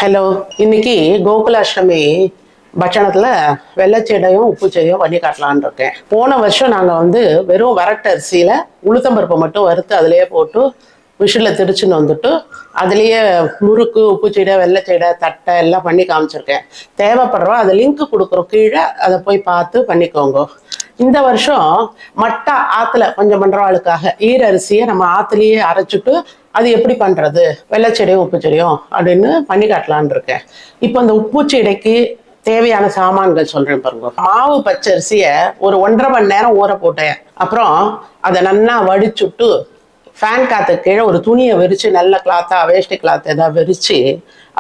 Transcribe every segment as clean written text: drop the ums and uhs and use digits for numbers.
Hello, இன்னைக்கு கோகுலாஷ்டமி பட்சணத்தில் வெள்ளைச்செடையும் உப்புச்செடியும் பண்ணி காட்டலான்னு இருக்கேன். போன வருஷம் நாங்கள் வெறும் வரட்டு அரிசியில் உளுத்தம்பருப்பை மட்டும் வறுத்து அதிலேயே போட்டு விஷில் திரிச்சுன்னு வந்துட்டு அதுலேயே முறுக்கு உப்புச்செடை வெள்ளைச்செடை தட்டை எல்லாம் பண்ணி காமிச்சிருக்கேன். தேவைப்படுறோம் அது லிங்க் கொடுக்குறோம் கீழே, அதை போய் பார்த்து பண்ணிக்கோங்க. இந்த வருஷம் மட்டா ஆற்றுல கொஞ்சம் பண்ணுறவாளுக்காக ஈரரிசியை நம்ம ஆற்றுலேயே அரைச்சிட்டு அது எப்படி பண்ணுறது வெள்ளைச்செடியும் உப்புச்செடியும் அப்படின்னு பண்ணி காட்டலான் இருக்கேன். இப்போ அந்த உப்புச்செடிக்கு தேவையான சாமான்கள் சொல்றேன் பாருங்க. மாவு பச்சரிசியை ஒரு 1.5 மணி நேரம் ஊற போட்டேன். அப்புறம் அதை நல்லா வடிச்சுட்டு ஃபேன் காற்று கீழே ஒரு துணியை விரித்து நல்ல கிளாத்தா வேஷ்டி கிளாத் ஏதாவது விரித்து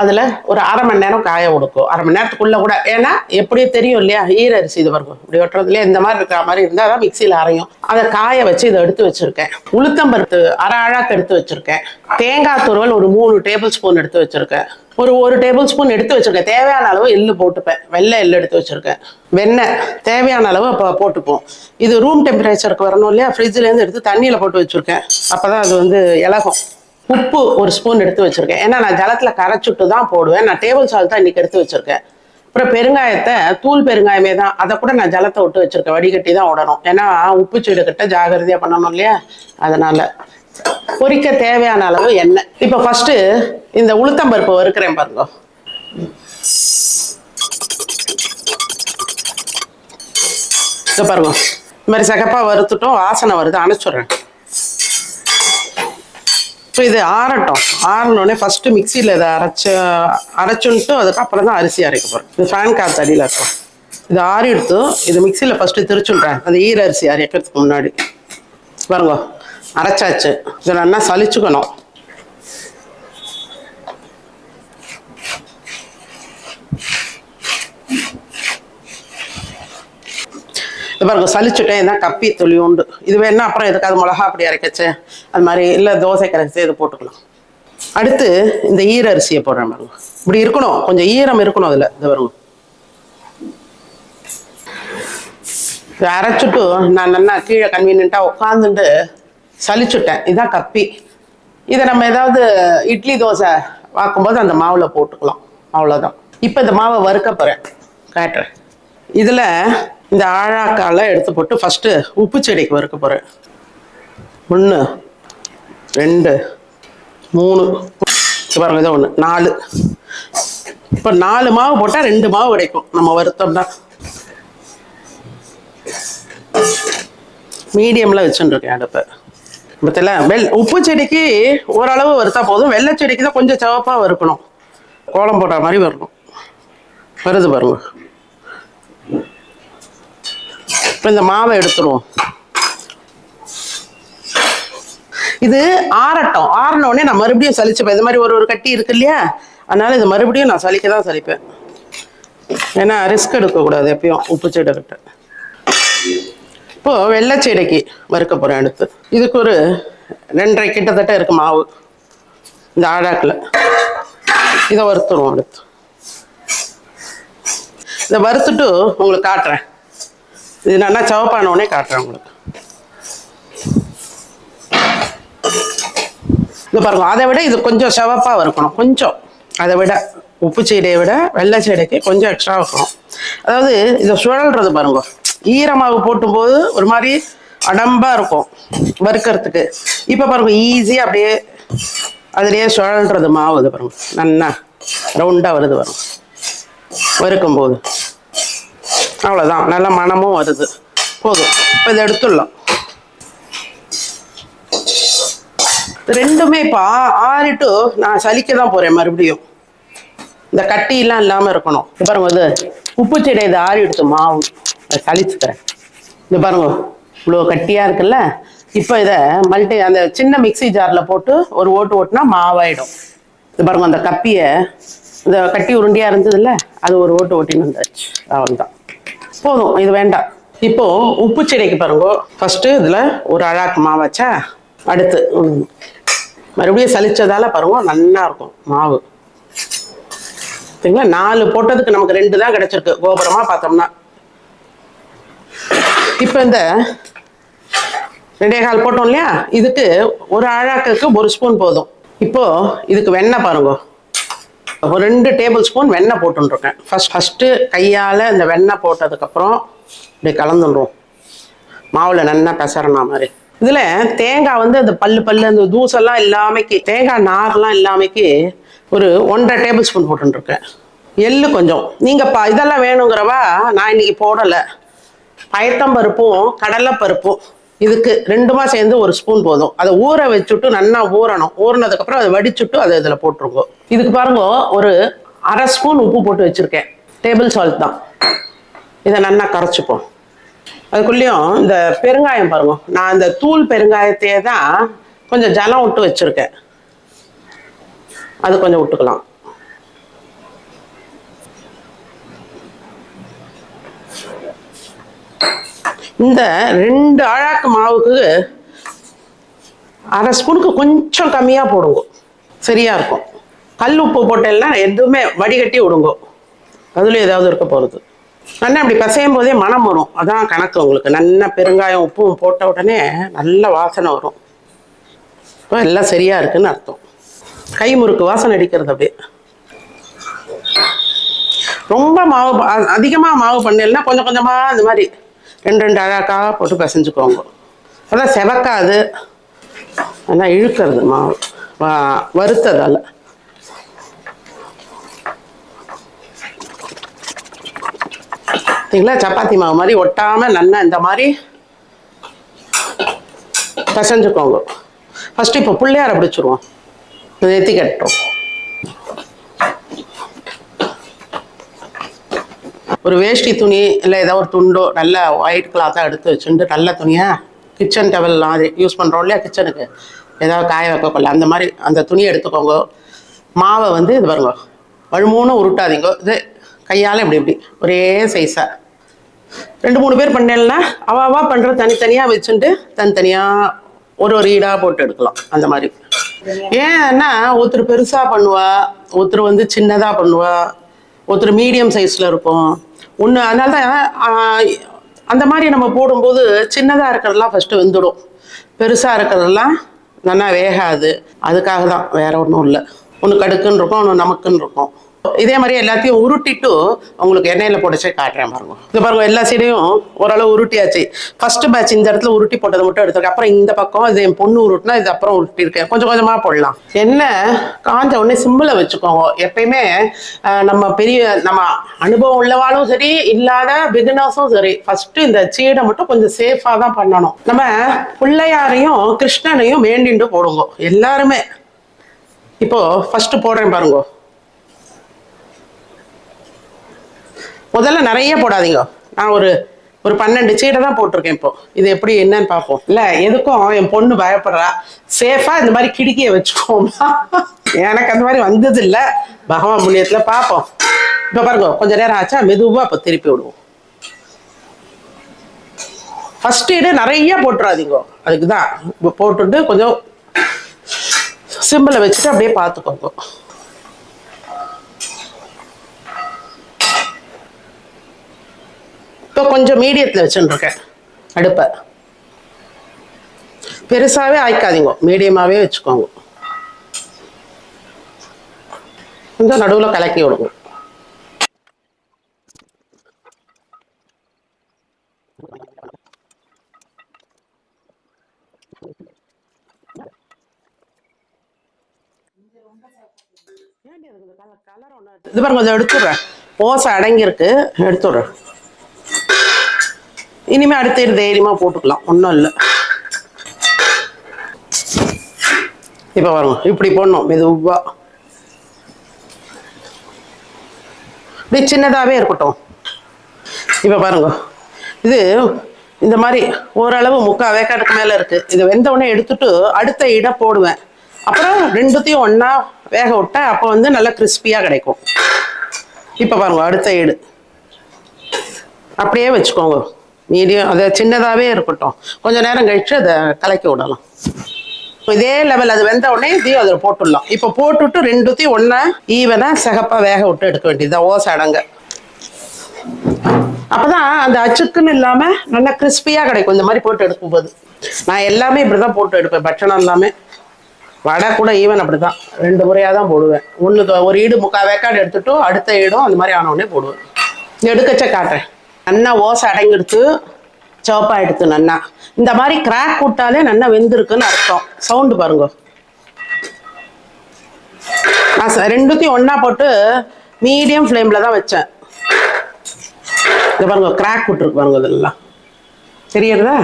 அதில் ஒரு 1/2 மணி நேரம் காய கொடுக்கும். 1/2 மணி நேரத்துக்குள்ளே கூட, ஏன்னா எப்படியும் தெரியும் இல்லையா, ஈரரிசி இது வரும் இப்படி வெட்டுறதுலேயே இந்த மாதிரி இருக்கிற மாதிரி இருந்தால் தான் மிக்சியில் அரையும். அதை காய வச்சு இதை எடுத்து வச்சுருக்கேன். உளுத்தம்பருப்பு அரை அழாக்கு எடுத்து வச்சுருக்கேன். தேங்காய் துருவல் ஒரு 3 டேபிள் ஸ்பூன் எடுத்து வச்சுருக்கேன். ஒரு டேபிள் ஸ்பூன் எடுத்து வச்சுருக்கேன். தேவையான அளவு எள்ளு போட்டுப்பேன். வெள்ளை எள்ளு எடுத்து வச்சுருக்கேன். வெண்ணெய் தேவையான அளவு அப்போ போட்டுப்போம். இது ரூம் டெம்பரேச்சருக்கு வரணும் இல்லையா, ஃப்ரிட்ஜ்லேருந்து எடுத்து தண்ணியில் போட்டு வச்சுருக்கேன். அப்போ தான் அது இலகும். உப்பு ஒரு ஸ்பூன் எடுத்து வச்சுருக்கேன். ஏன்னா நான் ஜலத்தில் கரைச்சிட்டு தான் போடுவேன். நான் டேபிள் சால்ட் தான் இன்றைக்கி எடுத்து வச்சுருக்கேன். அப்புறம் பெருங்காயத்தை தூள் பெருங்காயமே தான், அதை கூட நான் ஜலத்தை விட்டு வச்சுருக்கேன். வடிகட்டி தான் விடணும். ஏன்னா உப்பு செடிக்கிட்ட ஜாகிரதையாக பண்ணணும் இல்லையா, அதனால். பொரிக்க தேவையான அளவு எண்ணெய். இப்போ ஃபஸ்ட்டு இந்த உளுத்தம்பருப்பு வறுக்கிறேன் பாருங்க. இதை பாருங்க, இந்த மாதிரி சகப்பாக வறுத்துட்டோம். வாசனை வருது, அணைச்சிடுறேன். இப்போ இது ஆறட்டும். ஆறினோடனே ஃபஸ்ட்டு மிக்சியில் இதை அரைச்சுன்ட்டு அதுக்கப்புறம் தான் அரிசி அரைக்க போகிறேன். இது ஃபேன் காற்று அடியில் இருக்கும். இது ஆறி எடுத்து இது மிக்சியில் ஃபஸ்ட்டு திரிச்சுட்றேன். அது ஈர அரிசி அரைக்கிறதுக்கு முன்னாடி பாருங்க அரைச்சாச்சு. இதை நல்லா சலிச்சுக்கணும். இது பாருங்க சலிச்சுட்டேன். இதான் கப்பி துளி உண்டு. இது வேணா அப்புறம் எதுக்காது மிளகா அப்படி அரைக்கச்சு அது மாதிரி, இல்லை தோசை கரைச்சி இது போட்டுக்கலாம். அடுத்து இந்த ஈர அரிசியை போடுறேன் பாருங்க. இப்படி இருக்கணும், கொஞ்சம் ஈரம் இருக்கணும் அதில். இது வருங்க, இதை அரைச்சிட்டு நான் நல்லா கீழே கன்வீனியண்ட்டாக உட்காந்துட்டு சலிச்சுட்டேன். இதுதான் கப்பி. இதை நம்ம ஏதாவது இட்லி தோசை வாக்கும்போது அந்த மாவில் போட்டுக்கலாம். அவ்வளோதான். இப்போ இந்த மாவை வறுக்க போகிறேன், காட்டுறேன். இதில் இந்த ஆழாக்கால எடுத்து போட்டு ஃபஸ்ட்டு உப்பு செடிக்கு வறுக்க போகிறேன். 1 2 3 பாருங்க, இதை 1 4. இப்போ 4 மாவு போட்டால் 2 மாவு கிடைக்கும் நம்ம வறுத்தோம்னா. மீடியமில் வச்சுருக்கேன் அடுப்பை. பத்தில உப்பு செடிக்கு ஓரளவு வறுத்தா போதும். வெள்ளை செடிக்கு தான் கொஞ்சம் சிவப்பாக வறுக்கணும். கோலம் போடுற மாதிரி வரணும். வருது பாருங்க. இப்போ இந்த மாவை எடுத்துருவோம். இது ஆறட்டும். ஆறினோடனே நான் மறுபடியும் சலிச்சுப்பேன். இது மாதிரி ஒரு கட்டி இருக்கு இல்லையா, அதனால இது மறுபடியும் நான் சலிக்க தான் சலிப்பேன். ஏன்னா ரிஸ்க் எடுக்கக்கூடாது எப்பயும் உப்பு செடை கிட்ட. இப்போது வெள்ளை செடிக்கு வறுக்க போகிறேன். அடுத்து இதுக்கு ஒரு 2.5 கிட்டத்தட்ட இருக்குது மாவு இந்த ஆழாக்கில். இதை வறுத்துருவோம். அடுத்து இதை வறுத்துட்டு உங்களுக்கு காட்டுறேன். இது நல்லா சவப்பானோடனே காட்டுறேன் உங்களுக்கு. இது பாருங்க, அதை விட இது கொஞ்சம் சிவப்பாக வறுக்கணும். கொஞ்சம் அதை விட உப்பு சீடையை விட வெள்ளை சீடைக்கு கொஞ்சம் எக்ஸ்ட்ரா வைக்கணும். அதாவது இதை சுழல்றது பாருங்க, ஈரமாவு போட்டும்போது ஒரு மாதிரி அடம்பாக இருக்கும் வறுக்கிறதுக்கு. இப்போ பாருங்க ஈஸியாக அப்படியே அதுலேயே சுழல்றது மாவு. இது பாருங்க நல்லா ரவுண்டாக வருது பாருங்க வறுக்கும்போது. அவ்வளோதான், நல்ல மணமும் வருது. போதும். இப்போ இதை எடுத்துடலாம். ரெண்டுமே இப்போ ஆறிட்டு நான் சலிக்க தான் போகிறேன். மறுபடியும் இந்த கட்டியெல்லாம் இல்லாமல் இருக்கணும். இது பாருங்க, இது உப்பு செடி இதை ஆறி எடுத்து மாவு அதை சலிச்சுக்கிறேன். இது பாருங்க இவ்வளோ கட்டியாக இருக்குல்ல. இப்போ இதை அந்த சின்ன மிக்சி ஜாரில் போட்டு ஒரு ஓட்டு ஓட்டுனா மாவாயிடும். இது பாருங்க, அந்த கப்பியை இந்த கட்டி உருண்டியாக இருந்ததுல்ல, அது ஒரு ஓட்டு ஓட்டின்னு வந்தாச்சு. அவ்வளோதான், போதும். இது வேண்டாம். இப்போது உப்பு செடிக்கு பாருங்க, ஃபஸ்ட்டு இதில் ஒரு அழாக்கு மாவாச்சா. அடுத்து மறுபடியும் சலிச்சதால பாருங்க நல்லா இருக்கும் மாவு. சரிங்களா, 4 போட்டதுக்கு நமக்கு 2 தான் கிடைச்சிருக்கு கோபுரமாக பார்த்தோம்னா. இப்போ இந்த 2.25 போட்டோம் இல்லையா, இதுக்கு ஒரு அழாக்குக்கு 1 ஸ்பூன் போதும். இப்போ இதுக்கு வெண்ணெய் பாருங்க, ஒரு 2 டேபிள் ஸ்பூன் வெண்ணெய் போட்டுருக்கேன். ஃபஸ்ட்டு கையால் இந்த வெண்ணெய் போட்டதுக்கப்புறம் இப்படி கலந்துடுவோம். மாவில் நல்லா பெசறனா மாதிரி. இதில் தேங்காய் வந்து அந்த பல்லு அந்த தூசெல்லாம் இல்லாமைக்கு, தேங்காய் நார்லாம் இல்லாமைக்கு ஒரு 1.5 டேபிள் ஸ்பூன் போட்டுருக்கேன். எள்ளு கொஞ்சம். நீங்கள் இதெல்லாம் வேணுங்கிறவா நான் இன்னைக்கு போடலை. பயத்தம்பருப்பும் கடலைப்பருப்பும் இதுக்கு 2மா சேர்ந்து 1 ஸ்பூன் போதும். அதை ஊற வச்சுட்டு நல்லா ஊறணும். ஊறினதுக்கப்புறம் அதை வடிச்சுட்டு அதை இதில் போட்டுருக்கோம். இதுக்கு பாருங்க ஒரு 1/2 ஸ்பூன் உப்பு போட்டு வச்சுருக்கேன். டேபிள் சால்ட் தான். இதை நல்லா கரைச்சிப்போம். அதுக்குள்ளேயும் இந்த பெருங்காயம் பாருங்க, நான் இந்த தூள் பெருங்காயத்தையே தான் கொஞ்சம் ஜலம் விட்டு வச்சுருக்கேன். அது கொஞ்சம் விட்டுக்கலாம். இந்த 2 ஆழாக்கு மாவுக்கு 1/2 ஸ்பூனுக்கு கொஞ்சம் கம்மியாக போடுங்க, சரியா இருக்கும். கல் உப்பு போட்டேன்னா எதுவுமே வடிகட்டி விடுங்க, அதுல ஏதாவது இருக்க போகிறது. நல்லா அப்படி பசையும் போதே மனம் வரும், அதான் கணக்கு உங்களுக்கு. நல்லா பெருங்காயம் உப்பும் போட்ட உடனே நல்ல வாசனை வரும். இப்போ எல்லாம் சரியா இருக்குன்னு அர்த்தம். கை முறுக்கு வாசனை அடிக்கிறது. அப்படியே ரொம்ப மாவு அதிகமாக மாவு பண்ணலைன்னா கொஞ்சம் கொஞ்சமாக இந்த மாதிரி 2 அழகாக போட்டு பிசைஞ்சுக்கோங்க. அதான் செவக்காது, ஆனால் இழுக்கிறது மாவு வறுத்ததால். சரிங்களா? சப்பாத்தி மாவு மாதிரி ஒட்டாமல் நல்லா இந்த மாதிரி பிசைஞ்சுக்கோங்க. ஃபஸ்ட்டு இப்போ பிள்ளையார பிடிச்சிருவோம், நெத்தி கட்டுறோம். ஒரு வேஷ்டி துணி இல்லை ஏதோ ஒரு துண்டோ நல்ல ஒயிட் கிளாத்தாக எடுத்து வச்சுட்டு நல்ல துணியாக கிச்சன் டவல் மாதிரி யூஸ் பண்ணுறோம் இல்லையா, கிச்சனுக்கு ஏதாவது காய வைக்கக்குள்ள அந்த மாதிரி அந்த துணியை எடுத்துக்கோங்க. மாவை வந்து இது பாருங்க, வழுமூணு உருட்டாதீங்க. இது கையால் இப்படி இப்படி ஒரே சைஸாக 2-3 பேர் பண்ணேன்னா அவாவா பண்ணுற தனித்தனியாக வச்சுட்டு தனித்தனியாக ஒரு ஈடாக போட்டு எடுக்கலாம். அந்த மாதிரி. ஏன்னா ஒருத்தர் பெருசாக பண்ணுவா, ஒருத்தர் வந்து சின்னதாக பண்ணுவா, ஒருத்தர் மீடியம் சைஸில் இருக்கும் ஒன்று. அதனால தான் அந்த மாதிரி நம்ம போடும்போது சின்னதாக இருக்கிறதெல்லாம் ஃபஸ்ட்டு வெந்துடும், பெருசாக இருக்கிறதெல்லாம் நல்லா வேகாது. அதுக்காக தான், வேற ஒன்றும் இல்லை. ஒன்று கடுக்குன்னு இருக்கும், ஒன்று நமக்குன்னு இருக்கும். இதே மாதிரி எல்லாத்தையும் உருட்டிட்டு உங்களுக்கு எண்ணெயில் போட்டுச்சே காட்டுறேன் பாருங்க. இது பாருங்க, எல்லா சைடையும் ஓரளவு உருட்டியாச்சு. ஃபர்ஸ்ட் பேட்ச் இந்த இடத்துல உருட்டி போட்டதை மட்டும் எடுத்துருக்கேன். அப்புறம் இந்த பக்கம் இது என் பொண்ணு உருட்டினா இது அப்புறம் உருட்டிருக்கேன். கொஞ்சம் கொஞ்சமாக போடலாம். எண்ணெய் காஞ்ச உடனே சிம்மில் வச்சுக்கோங்க. எப்பயுமே நம்ம அனுபவம் உள்ளவாலும் சரி, இல்லாத பிகினர்ஸும் சரி, ஃபர்ஸ்ட் இந்த சீடை மட்டும் கொஞ்சம் சேஃபாக தான் பண்ணணும். நம்ம பிள்ளையாரையும் கிருஷ்ணனையும் வேண்டிட்டு போடுங்க எல்லாருமே. இப்போ ஃபர்ஸ்ட் போடுறேன் பாருங்க. முதல்ல நிறைய போடாதீங்க. நான் ஒரு 12 சீடை தான் போட்டிருக்கேன். இப்போ இது எப்படி என்னன்னு பார்ப்போம். இல்லை எதுக்கும் என் பொண்ணு பயப்படுறா, சேஃபாக இந்த மாதிரி கிடுக்கியை வச்சுக்கோமா. எனக்கு அந்த மாதிரி வந்தது இல்லை, பகவான் புண்ணியத்தில் பார்ப்போம். இப்போ பாருங்க, கொஞ்சம் நேரம் ஆச்சா, மெதுவாக இப்போ திருப்பி விடுவோம். ஃபர்ஸ்ட் ஈடு நிறைய போட்டுறாதீங்க, அதுக்கு தான். போட்டுட்டு கொஞ்சம் சிம்பிளை வச்சுட்டு அப்படியே பார்த்துக்கோங்க. இப்போ கொஞ்சம் மீடியத்தில் வச்சுருக்கேன் அடுப்பை. பெருசாகவே ஆய்க்காதீங்க, மீடியமாகவே வச்சுக்கோங்க. கொஞ்சம் நடுவில் கலக்கி விடுங்க. இது பாருங்க, கொஞ்சம் எடுத்துடுறேன். ஓசை அடங்கியிருக்கு, எடுத்துடுறேன். இனிமே அடுத்த தைரியமா போட்டுக்கலாம், ஒன்றும் இல்லை. இப்போ பாருங்க, இப்படி போடணும் மெதுவா. இப்படி சின்னதாகவே இருக்கட்டும். இப்போ பாருங்க, இது இந்த மாதிரி ஓரளவு 3/4 வேக்காட்டுக்கு மேலே இருக்கு. இது வெந்த உடனே எடுத்துட்டு அடுத்த இட போடுவேன். அப்புறம் 2த்தையும் ஒன்றா வேக விட்டேன், அப்போ வந்து நல்லா கிறிஸ்பியாக கிடைக்கும். இப்போ பாருங்க, அடுத்த ஈடு அப்படியே வச்சுக்கோங்க. மீடியம், அதை சின்னதாகவே இருக்கட்டும். கொஞ்சம் நேரம் கழிச்சு அதை கலக்கி விடலாம். இதே லெவல் அது வெந்த உடனே இதையும் அதில் போட்டுடலாம். இப்போ போட்டுட்டு 2த்தையும் ஒன்றா ஈவனாக சிகப்பாக வேக விட்டு எடுக்க வேண்டியதுதான், ஓசை அடங்க. அப்போதான் அந்த அச்சுக்குன்னு இல்லாமல் நல்லா கிறிஸ்பியாக கிடைக்கும் இந்த மாதிரி போட்டு எடுக்கும்போது. நான் எல்லாமே இப்படி தான் போட்டு எடுப்பேன், பட்சணம் எல்லாமே. வடை கூட ஈவன் அப்படிதான் 2 முறையாக தான் போடுவேன். ஒரு ஈடு 3/4 வேக்காடு எடுத்துட்டு அடுத்த ஈடும் அந்த மாதிரி ஆனவுடனே போடுவேன். எடுக்கச்ச காட்டுறேன். நன்னா ஓசை அடங்கிடுத்து, சிவப்பா எடுத்து நன்னா இந்த மாதிரி கிராக் விட்டாலே நல்லா வெந்திருக்குன்னு அர்த்தம். சவுண்டு பாருங்க. நான் ரெண்டுத்தையும் ஒன்னா போட்டு மீடியம் ஃப்ளேம்ல தான் வச்சேன். இது பாருங்க கிராக் விட்டுருக்கு பாருங்க. இதெல்லாம் தெரியறதா?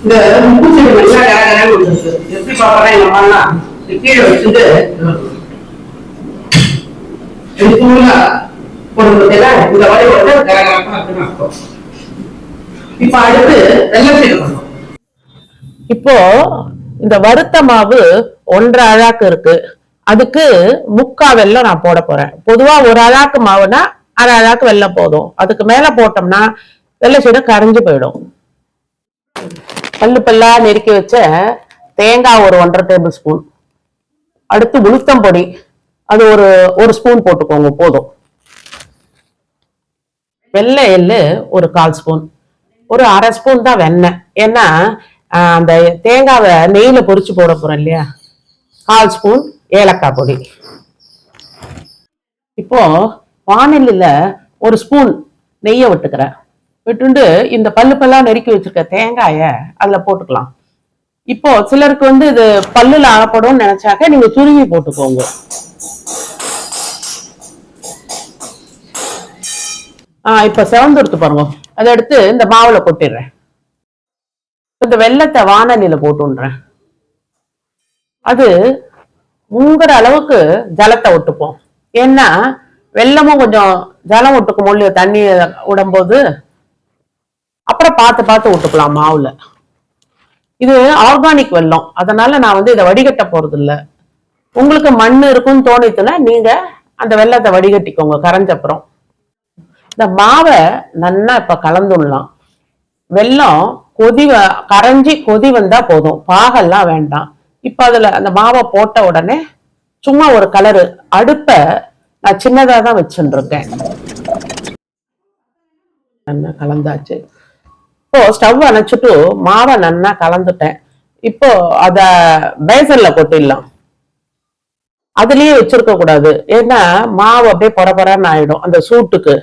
இந்த பூச்செடி நல்லா கரகரன்னு வந்துருக்கு. எப்படி பாப்பறேன் எங்க அம்மா கீழே வச்சுட்டு இந்த மாதிரி வந்து கரகரப்பா. இப்ப அடுத்து வெள்ளம் சேர்க்கணும். இப்போ இந்த வறுத்த மாவு 1.5 அழாக்கு இருக்கு. அதுக்கு 3/4 வெல்லம் நான் போட போறேன். பொதுவா 1 அழாக்கு மாவுனா 1/2 அழாக்கு வெல்லம் போதும். அதுக்கு மேல போட்டோம்னா வெள்ளை சீடை கரைஞ்சு போயிடும். பல்லு பல்லா நெருக்கி வச்ச தேங்காய் ஒரு 1.5 டேபிள் ஸ்பூன். அடுத்து உளுத்தம் பொடி அது ஒரு ஸ்பூன் போட்டுக்கோங்க போதும். வெள்ளை எள்ளு ஒரு 1/4 ஸ்பூன். ஒரு 1/2 ஸ்பூன் தான் வெண்ணெய். ஏன்னா அந்த தேங்காவை நெய்யில பொரிச்சு போட போறோம் இல்லையா. 1/4 ஸ்பூன் ஏலக்காய் பொடி. இப்போ வானிலையில ஒரு ஸ்பூன் நெய்யை விட்டுக்கிறேன். விட்டுண்டு இந்த பல்லு பல்லா நெருக்கி வச்சிருக்க தேங்காய அதுல போட்டுக்கலாம். இப்போ சிலருக்கு வந்து இது பல்லுல ஆகப்படும் நினைச்சாக்க நீங்க துருவி போட்டுக்கோங்க. இப்ப செவந்துடுத்து பாருங்க. அதை எடுத்து இந்த மாவுல கொட்டிடுறேன். இந்த வெள்ளத்தை வானலியில போட்டுன்றேன். அது முங்குற அளவுக்கு ஜலத்தை விட்டுப்போம். ஏன்னா வெள்ளமும் கொஞ்சம் ஜலம் விட்டுக்கும் இல்லையோ தண்ணி விடும்போது. அப்புறம் பார்த்து பார்த்து விட்டுக்கலாம் மாவுல. இது ஆர்கானிக் வெல்லம், அதனால நான் வந்து இதை வடிகட்ட போறது இல்லை. உங்களுக்கு மண் இருக்குன்னு தோணிச்சுன்னா நீங்க அந்த வெள்ளத்தை வடிகட்டிக்கோங்க கரைஞ்சப்புறம். இந்த மாவை நல்லா இப்ப கலந்துடலாம். வெல்லம் கரைஞ்சி கொதி வந்தா போதும், பாகெல்லாம் வேண்டாம். இப்ப அதுல அந்த மாவை போட்ட உடனே சும்மா ஒரு கலரு. அடுப்ப நான் சின்னதா தான் வச்சுட்டு இருக்கேன். நல்லா கலந்தாச்சு. இப்போ ஸ்டவ் அணைச்சிட்டு மாவை நல்லா கலந்துட்டேன். இப்போ அத பேசன்ல கொட்டிடலாம். அதுலயே வச்சிருக்க கூடாது. ஏன்னா மாவு அப்படியே பொறன்னு ஆயிடும் அந்த சூட்டுக்கு.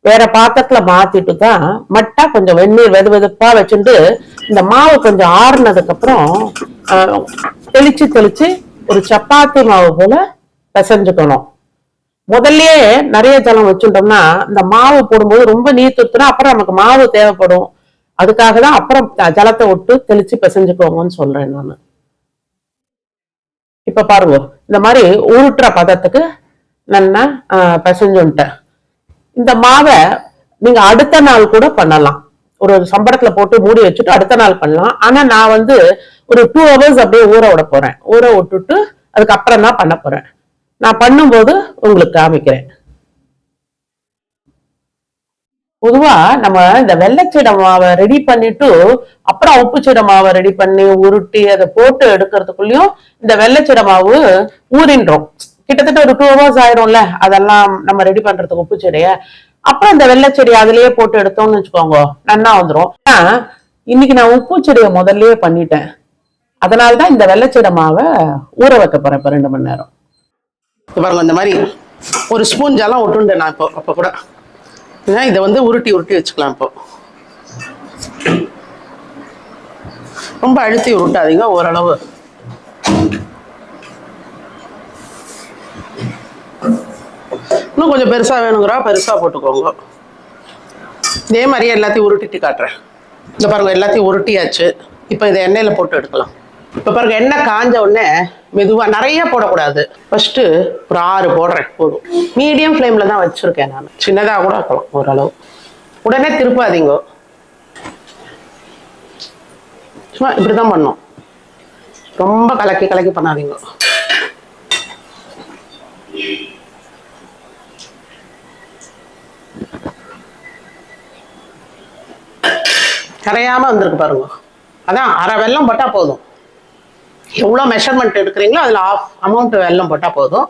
வேற பாத்திரத்துல மாத்திட்டு தான் மட்டா கொஞ்சம் வெந்நீர் வெதுப்பா வச்சுட்டு இந்த மாவு கொஞ்சம் ஆறுனதுக்கு அப்புறம் தெளிச்சு தெளிச்சு ஒரு சப்பாத்தி மாவு போல பிசைஞ்சுக்கணும். முதல்லயே நிறைய ஜலம் வச்சுட்டோம்னா இந்த மாவு போடும்போது ரொம்ப நீர் துத்துனா அப்புறம் நமக்கு மாவு தேவைப்படும். அதுக்காக தான் அப்புறம் ஜலத்தை விட்டு தெளிச்சு பிசைஞ்சுக்கோங்கன்னு சொல்றேன் நான். இப்ப பாருங்க இந்த மாதிரி உருட்டுற பதத்துக்கு நல்லா பிசைஞ்சுட்டேன். இந்த மாவை நீங்க அடுத்த நாள் கூட பண்ணலாம். ஒரு சம்பளத்துல போட்டு மூடி வச்சுட்டு அடுத்த நாள் பண்ணலாம். ஆனா நான் வந்து ஒரு 2 hours அப்படியே ஊற விட போறேன். ஊற விட்டுட்டு அதுக்கப்புறம் தான் பண்ண போறேன். நான் பண்ணும்போது உங்களுக்கு காமிக்கிறேன். பொதுவா நம்ம இந்த வெள்ளைச்சீடை மாவை ரெடி பண்ணிட்டு அப்புறம் உப்புச்சீடை மாவை ரெடி பண்ணி உருட்டி அதை போட்டு எடுக்கிறதுக்குள்ளயும் இந்த வெள்ளைச்சீடை மாவு ஊறின்றோம். கிட்டத்தட்ட ஒரு 2 hours ஆயிரும்ல அதெல்லாம் நம்ம ரெடி பண்றதுக்கு உப்புச்செடிய. அப்புறம் இந்த வெள்ளைச்செடி அதுலயே போட்டு எடுத்தோம்னு வச்சுக்கோங்க நன்னா வந்துடும். இன்னைக்கு நான் உப்புச்செடியை முதல்லயே பண்ணிட்டேன். அதனாலதான் இந்த வெள்ளைச்சீடை மாவை ஊற வைக்க போறேன் இப்ப 2 மணி நேரம். பாருங்க இந்த மாதிரி ஒரு ஸ்பூன் ஜலம் விட்டுண்டேன் நான் இப்போ. அப்ப கூட இதை வந்து உருட்டி உருட்டி வச்சுக்கலாம். இப்போ ரொம்ப அழுத்தி உருட்டாதீங்க, ஓரளவு. இன்னும் கொஞ்சம் பெருசா வேணுங்கிறா பெருசா போட்டுக்கோங்க. இதே மாதிரியே எல்லாத்தையும் உருட்டிட்டு காட்டுறேன். இந்த பாருங்க எல்லாத்தையும் உருட்டியாச்சு. இப்போ இதை எண்ணெயில போட்டு எடுக்கலாம். இப்போ பாருங்க எண்ணெய் காஞ்ச உடனே மெதுவா, நிறைய போடக்கூடாது. ஃபர்ஸ்ட் ஒரு 6 போடுறேன் போதும். மீடியம் ஃப்ளேம்ல தான் வச்சிருக்கேன் நான். சின்னதா கூட இருக்கலாம் ஓரளவு. உடனே திருப்பாதீங்க, சும்மா இப்படிதான் பண்ணும். ரொம்ப கலக்கி கலக்கி பண்ணாதீங்க. கரையாம வந்திருக்கு பாருங்க. அதான் 1/2 வெல்லம் போட்டா போதும். எவ்வளோ மெஷர்மெண்ட் எடுக்கிறீங்களோ அதில் ½ அமௌண்ட் வெல்லம் போட்டால் போதும்.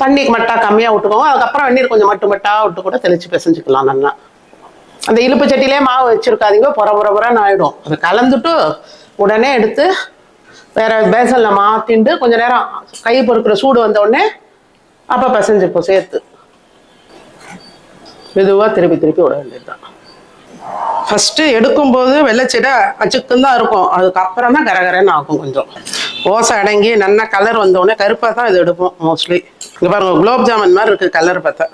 தண்ணிக்கு மட்டா கம்மியாக விட்டுக்கோங்க. அதுக்கப்புறம் வெந்நீர் கொஞ்சம் மட்டா விட்டு கூட தெளிச்சு பிசைஞ்சுக்கலாம் நல்லா. அந்த இழுப்பு சட்டிலே மாவு வச்சிருக்காதீங்க, புறன்னு ஆயிடும். அதை கலந்துட்டு உடனே எடுத்து வேற பேசனில் மாற்றிட்டு கொஞ்ச நேரம் கை பொறுக்கிற சூடு வந்த உடனே அப்போ பிசைஞ்சுப்போம் சேர்த்து. மெதுவாக திருப்பி விட வேண்டியதுதான். ஃபஸ்ட்டு எடுக்கும்போது வெள்ளைச்சீடை அச்சுக்குன்னு தான் இருக்கும், அதுக்கப்புறம் தான் கரகரன்னு ஆகும். கொஞ்சம் ஓசை அடங்கி நல்லா கலர் வந்தோடனே கருப்பாக தான் இது எடுப்போம் மோஸ்ட்லி. இங்கே பாருங்க, குலோப் ஜாமுன் மாதிரி இருக்குது கலர் பார்த்தா.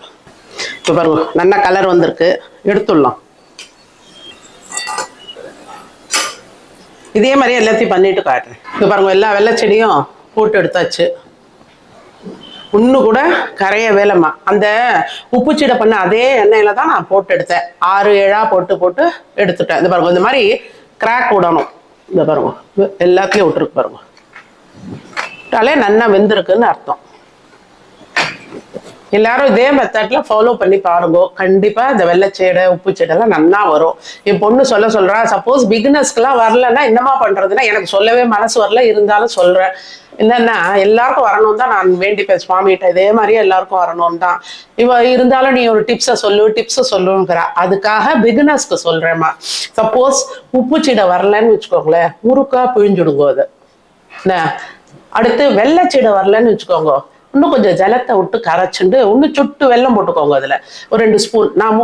இப்போ பாருங்க நல்லா கலர் வந்திருக்கு, எடுத்துடலாம். இதே மாதிரி எல்லாத்தையும் பண்ணிட்டு காட்டுறேன். இப்போ பாருங்க, எல்லா வெள்ளைச்செடியும் போட்டு எடுத்தாச்சு. இன்னும் கூட கரைய வேலைம்மா. அந்த உப்புச்சீடை பண்ண அதே எண்ணெயில தான் நான் போட்டு எடுத்தேன். 6-7 போட்டு எடுத்துட்டேன். இந்த பாருங்க, இந்த மாதிரி கிராக் விடணும். இந்த பாருங்க எல்லாத்தையும் விட்டுருக்கு பாருங்க, விட்டாலே நல்லா வெந்திருக்குன்னு அர்த்தம். எல்லாரும் இதே மெத்தட்ல ஃபாலோ பண்ணி பாருங்க. கண்டிப்பா இந்த வெள்ளைச்சீடை உப்புச்சீடெல்லாம் நல்லா வரும். என் பொண்ணு சொல்றா, சப்போஸ் பிகினர்ஸ்க்குலாம் வரலன்னா என்னமா பண்றதுன்னா, எனக்கு சொல்லவே மனசு வரல, இருந்தாலும் சொல்றேன். என்னன்னா எல்லாருக்கும் வரணும் தான் நான் வேண்டிப்பேன் சுவாமிகிட்ட, இதே மாதிரியே எல்லாருக்கும் வரணும் தான். இருந்தாலும் நீ ஒரு டிப்ஸை சொல்லுங்கிறா. அதுக்காக பிகினர்ஸ்க்கு சொல்றேம்மா. சப்போஸ் உப்புச்சீடை வரலன்னு வச்சுக்கோங்களேன், முறுக்கா பிழிஞ்சுடுங்க அது. அடுத்து வெள்ளைச்சீடை வரலன்னு வச்சுக்கோங்க, இன்னும் கொஞ்சம் ஜலத்தை விட்டு கரைச்சுண்டு இன்னும் சுட்டு வெல்லம் போட்டுக்கோங்க. அதில் ஒரு 2 ஸ்பூன், நான்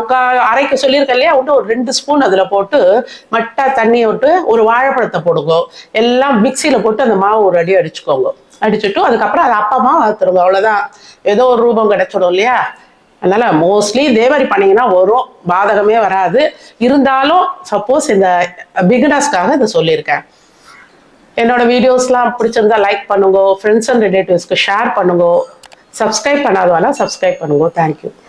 அரைக்க சொல்லியிருக்கேன் இல்லையா, இன்னும் ஒரு 2 ஸ்பூன் அதில் போட்டு மட்டா தண்ணியை விட்டு ஒரு வாழைப்பழத்தை போடுங்க. எல்லாம் மிக்சியில் போட்டு அந்த மாவு ஒரு அடி அடிச்சுக்கோங்க. அடிச்சுட்டு அதுக்கப்புறம் அது அப்பமா வளர்த்துருங்க. அவ்வளோதான், ஏதோ ஒரு ரூபம் கிடைச்சிடும் இல்லையா. அதனால மோஸ்ட்லி இதே மாதிரி பண்ணிங்கன்னா வரும், பாதகமே வராது. இருந்தாலும் சப்போஸ் இந்த பிகினர்ஸ்க்காக இதை சொல்லியிருக்கேன். என்னோட வீடியோஸ்லாம் பிடிச்சிருந்தா லைக் பண்ணுங்க, ஃப்ரெண்ட்ஸ் அண்ட் ரிலேட்டிவ்ஸ்க்கு ஷேர் பண்ணுங்க, சப்ஸ்கிரைப் பண்ணாதவாலாம் சப்ஸ்கிரைப் பண்ணுங்க. தேங்க்யூ.